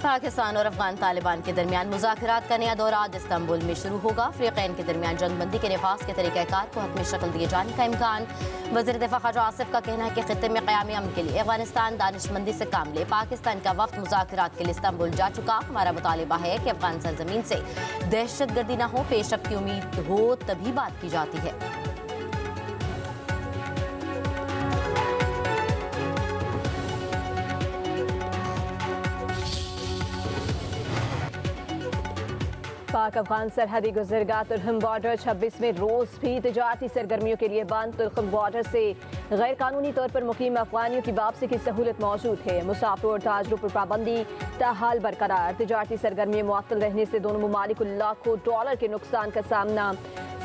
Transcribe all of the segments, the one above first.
पाकिस्तान और अफगान तालिबान के दरमियान मुज़ाकरात का नया दौर आज इस्तांबुल में शुरू होगा। फ़रीक़ैन के दरमियान जंगबंदी के नफाज के तरीक़ाकार को हतमी शक्ल दिए जाने का इम्कान। वज़ीर दिफ़ा ख़ाजा आसिफ का कहना है कि ख़ित्ते में क़याम अमन के लिए अफगानिस्तान दानिशमंदी से काम ले। पाकिस्तान का वफ़द मुज़ाकरात के लिए इस्तांबुल जा चुका। हमारा मुतालिबा है कि अफगान सरज़मीन से दहशतगर्दी न हो, पेशरफ़्त की उम्मीद हो तभी बात की जाती है। पाक अफगान सरहदी गुजरगाह तुरखम बॉर्डर 26 में रोज भी तिजारती सरगर्मियों के लिए बंद। तुरखम बॉर्डर से गैर कानूनी तौर पर मुकीम अफगानियों की वापसी की सहूलत मौजूद है। मुसाफिरों और ताजरों पर पाबंदी ताहाल बरकरार। तिजारती सरगर्मियाँ मुअत्तल रहने से दोनों ममालिक को लाखों डॉलर के नुकसान का सामना।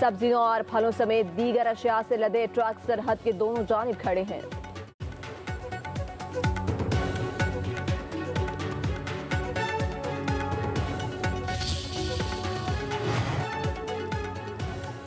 सब्जियों और फलों समेत दीगर अशिया से लदे ट्रक सरहद के दोनों जानिब खड़े हैं।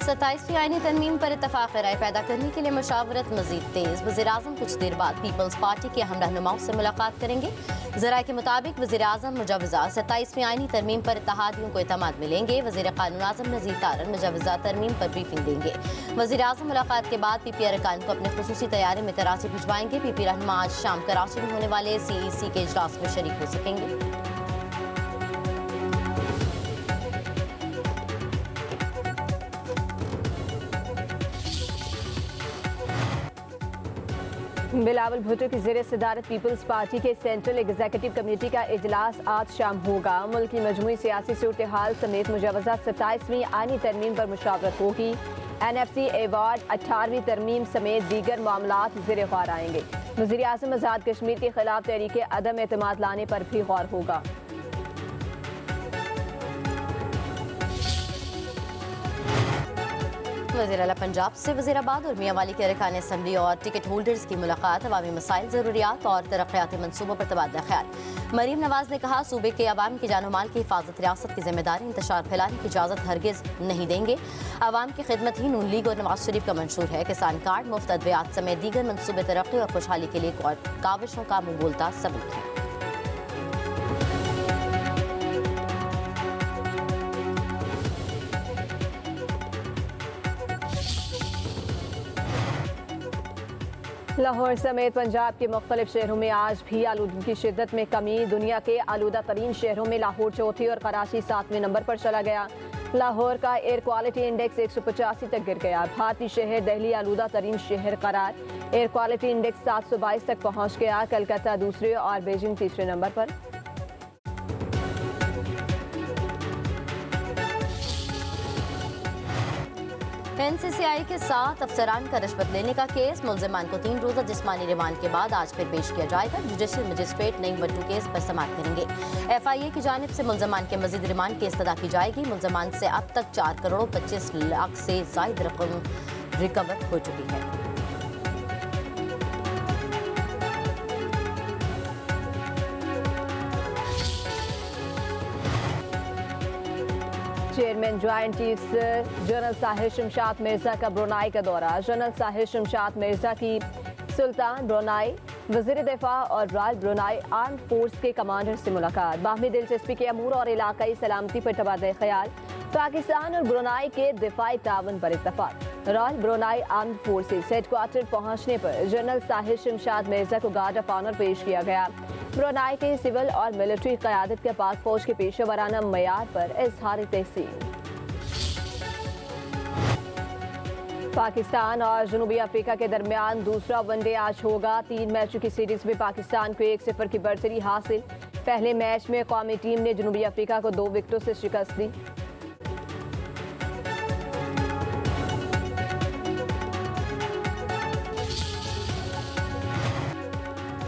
सत्ताईसवीं आईनी तरमीम पर इत्तफाक राय पैदा करने के लिए मशावरत मजीद तेज। वज़ीर-ए-आज़म कुछ देर बाद पीपल्स पार्टी के अहम रहनुमाओं से मुलाकात करेंगे। ज़राए के मुताबिक वज़ीर-ए-आज़म मुजव्वज़ा 27वीं आईनी तरमीम पर इत्तेहादियों को इत्तेमाद मिलेंगे। वज़ीर क़ानून आज़म नज़ीर तारन मुजव्वज़ा तरमीम पर ब्रीफिंग देंगे। वज़ीर-ए-आज़म मुलाकात के बाद पीपी अरकान को अपने खुसूसी तैयारी में कराची भिजवाएंगे। पीपी रहनुमा आज शाम कराची में होने वाले CEC के इजलास में शरीक हो सकेंगे। बिलावल भुट्टो की ज़ेर सदारत पीपल्स पार्टी के सेंट्रल एग्जीक्यूटिव कमेटी का इजलास आज शाम होगा। मुल्क की मजमूई सियासी सूरत हाल समेत मुजव्वज़ा 27वीं आईनी तरमीम पर मुशावरत होगी। NFC अवार्ड 18वीं तरमीम समेत दीगर मामलात ज़ेर गौर आएंगे। वज़ीर-ए-आज़म आज़ाद कश्मीर के खिलाफ तहरीक अदम एतमाद लाने पर भी गौर होगा। वज़ीर आला पंजाब से वज़ीराबाद और मियांवाली के अरकान असम्बली और टिकट होल्डर्स की मुलाकात। अवामी मसाइल, ज़रूरियात और तरक्याती मनसूबों पर तबादला ख्याल। मरीम नवाज ने कहा, सूबे के अवाम की जान माल की हिफाजत रियासत की जिम्मेदारी। इंतशार फैलाने की इजाज़त हरगिज़ नहीं देंगे। अवाम की खिदमत ही नून लीग और नवाज शरीफ का मंशूर है। किसान कार्ड, मुफ्त अद्वियात समेत दीगर मनसूबे तरक्की और खुशहाली के लिए काविशों का मुँह बोलता सबूत है। लाहौर समेत पंजाब के मुख्तलिफ शहरों में आज भी आलूदगी की शिद्दत में कमी। दुनिया के आलूदा तरीन शहरों में लाहौर चौथे और कराची 7वें नंबर पर चला गया। लाहौर का एयर क्वालिटी इंडेक्स 185 तक गिर गया। भारतीय शहर दिल्ली आलूदा तरीन शहर करार। एयर क्वालिटी इंडेक्स 722 तक पहुँच गया। कलकत्ता दूसरे और बीजिंग तीसरे नंबर पर। NCCI के 7 अफसरान का रिश्वत लेने का केस। मुलजिमान को 3 रोज़ा जिस्मानी रिमांड के बाद आज फिर पेश किया जाएगा। जुडिशल मजिस्ट्रेट नईम बट्टू केस पर समाअत करेंगे। FIA की जानिब से मुलजिमान के मजीद रिमांड की इस्तदा की जाएगी। मुलजिमान से अब तक 4 करोड़ 25 लाख से ज़ायद रकम रिकवर हो चुकी है। Chairman joint chiefs general Sahir Shamshad Mirza का ब्रुनाई का दौरा। जनरल साहिर शमशाद मिर्जा की सुल्तान ब्रुनाई, वज़ीर दिफा और राज ब्रुनाई आर्म्ड फोर्स के कमांडर से मुलाकात। बाहमी दिलचस्पी के अमूर और इलाकाई सलामती पर तबादला ख्याल। पाकिस्तान और ब्रुनाई के दिफाई तावन पर इत्तफाक। Royal Brunei armed forces headquarters पहुंचने पर जनरल साहिर शमशाद मिर्जा को गार्ड ऑफ ऑनर पेश किया गया। ब्रुनाई के सिविल और मिलिट्री क़यादत के पाक फौज के पेशा वराना मयार पर इज़हार तहसीन। पाकिस्तान और जनूबी अफ्रीका के दरमियान दूसरा वनडे आज होगा। 3 मैचों की सीरीज में पाकिस्तान को 1-0 की बढ़तरी हासिल। पहले मैच में कौमी टीम ने जनूबी अफ्रीका को 2 विकेटों से शिकस्त दी।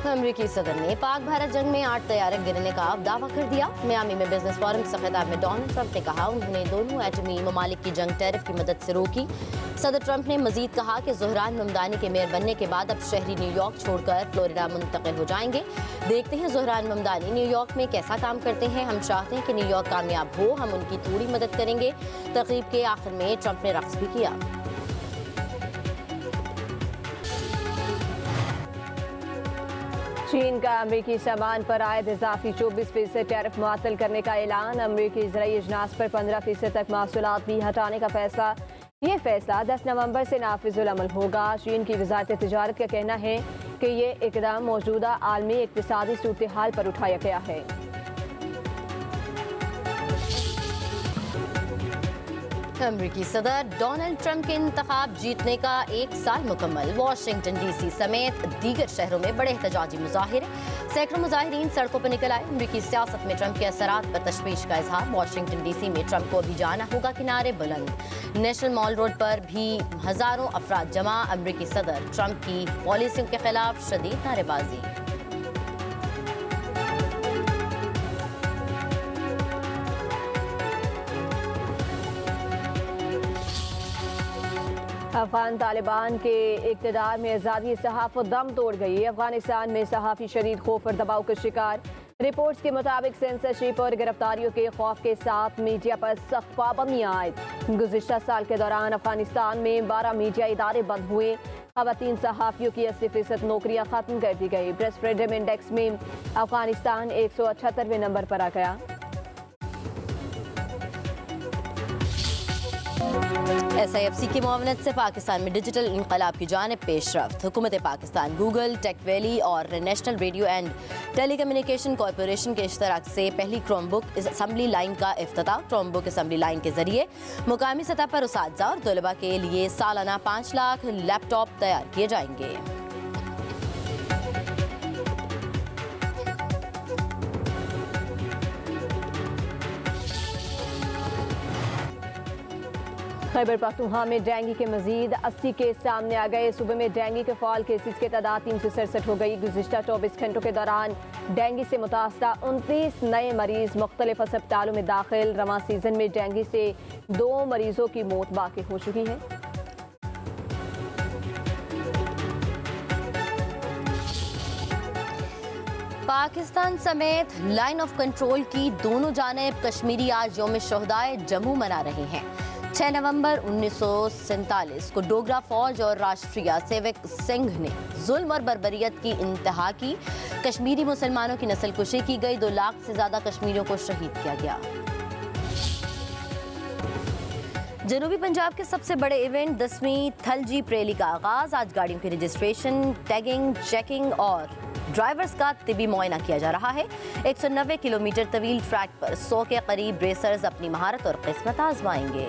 अमरीकी सदर ने पाक भारत जंग में 8 तैयारे गिरने का दावा कर दिया। मियामी में बिजनेस फोरम से खिताब में डोनाल्ड ट्रंप ने कहा, उन्होंने दोनों एटमी ममालिक की जंग टैरिफ की मदद से रोकी। सदर ट्रंप ने मजीद कहा कि ज़ोहरान ममदानी के मेयर बनने के बाद अब शहरी न्यूयॉर्क छोड़कर फ्लोरिडा मुंतकिल हो जाएंगे। देखते हैं ज़ोहरान ममदानी न्यूयॉर्क में कैसा काम करते हैं। हम चाहते हैं कि न्यूयॉर्क कामयाब हो, हम उनकी थोड़ी मदद करेंगे। तकरीब के आखिर में ट्रंप ने रक्स भी किया। चीन का अमरीकी सामान पर आयद इजाफी 24% टैरिफ मुअत्तल करने का ऐलान। अमरीकी ज़राई अजनास पर 15% तक मासूलात भी हटाने का फैसला। ये फैसला 10 नवंबर से नाफिजुल अमल होगा। चीन की वजारत तिजारत का कहना है कि ये इकदाम मौजूदा आलमी इक्तिसादी सूरत हाल पर उठाया गया है। अमरीकी सदर डोनाल्ड ट्रंप के इंतखाब जीतने का 1 साल मुकम्मल। वाशिंगटन डीसी समेत दीगर शहरों में बड़े एहतजाजी मुजाहिरे। सैकड़ों मुजाहिरीन सड़कों पर निकल आए। अमरीकी सियासत में ट्रंप के असरात पर तशवीश का इजहार। वाशिंगटन डीसी में ट्रंप को अभी जाना होगा किनारे बुलंद। नेशनल मॉल रोड पर भी हजारों अफराद जमा। अमरीकी सदर ट्रंप की पॉलिसियों के खिलाफ शदीद नारेबाजी। अफगान तालिबान के इक़्तिदार में आज़ादी सहाफ़त दम तोड़ गई। अफगानिस्तान में सहाफ़ी शदीद खौफ और दबाव का शिकार। रिपोर्ट्स के मुताबिक सेंसरशिप और गिरफ्तारियों के खौफ के साथ मीडिया पर सख्त पाबंदियाँ आयद। गुज़िश्ता साल के दौरान अफगानिस्तान में 12 मीडिया इदारे बंद हुए। ख़वातीन सहाफ़ियों की 80% नौकरियाँ ख़त्म कर दी गई। प्रेस फ्रीडम इंडेक्स में अफगानिस्तान 178वें नंबर पर आ गया। SIFC की मुआवनत से पाकिस्तान में डिजिटल इनकलाब की जानिब पेशरफ्त। हुकूमत पाकिस्तान, गूगल, टेक वैली और national radio and telecommunication corporation के इश्तराक से पहली क्रोमबुक असम्बली लाइन का इफ्तिताह। क्रोमबुक असम्बली लाइन के जरिए मुकामी सतह पर उसातिज़ा और तलबा के लिए सालाना 5 लाख लैपटॉप तैयार किए जाएंगे। खैबर पख्तूनख्वा में डेंगू के मजीद 80 केस सामने आ गए। सूबे में डेंगू के फाल केसेस की तादाद 367 हो गई। गुज़िश्ता 24 घंटों के दौरान डेंगू से मुतासरा 29 नए मरीज मुख्तलिफ अस्पतालों में दाखिल। रवां सीजन में डेंगू से 2 मरीजों की मौत वाक़ई हो चुकी है। पाकिस्तान समेत लाइन ऑफ कंट्रोल की दोनों जानिब कश्मीरी आज यौम शोहदाए जम्मू मना रहे हैं। 6 नवंबर 1947 को डोगरा फौज और राष्ट्रीय सेवक संघ ने जुल्म और बर्बरियत की इंतहा की। कश्मीरी मुसलमानों की नस्लकुशी की गई। 2 लाख से ज्यादा कश्मीरियों को शहीद किया गया। जनूबी पंजाब के सबसे बड़े इवेंट 10वीं थलजीप रैली का आगाज। आज गाड़ियों की रजिस्ट्रेशन, टैगिंग, चेकिंग और ड्राइवर्स का तिबी मुआयना किया जा रहा है। 190 किलोमीटर तवील ट्रैक पर 100 के करीब रेसर्स अपनी महारत और किस्मत आजमाएंगे।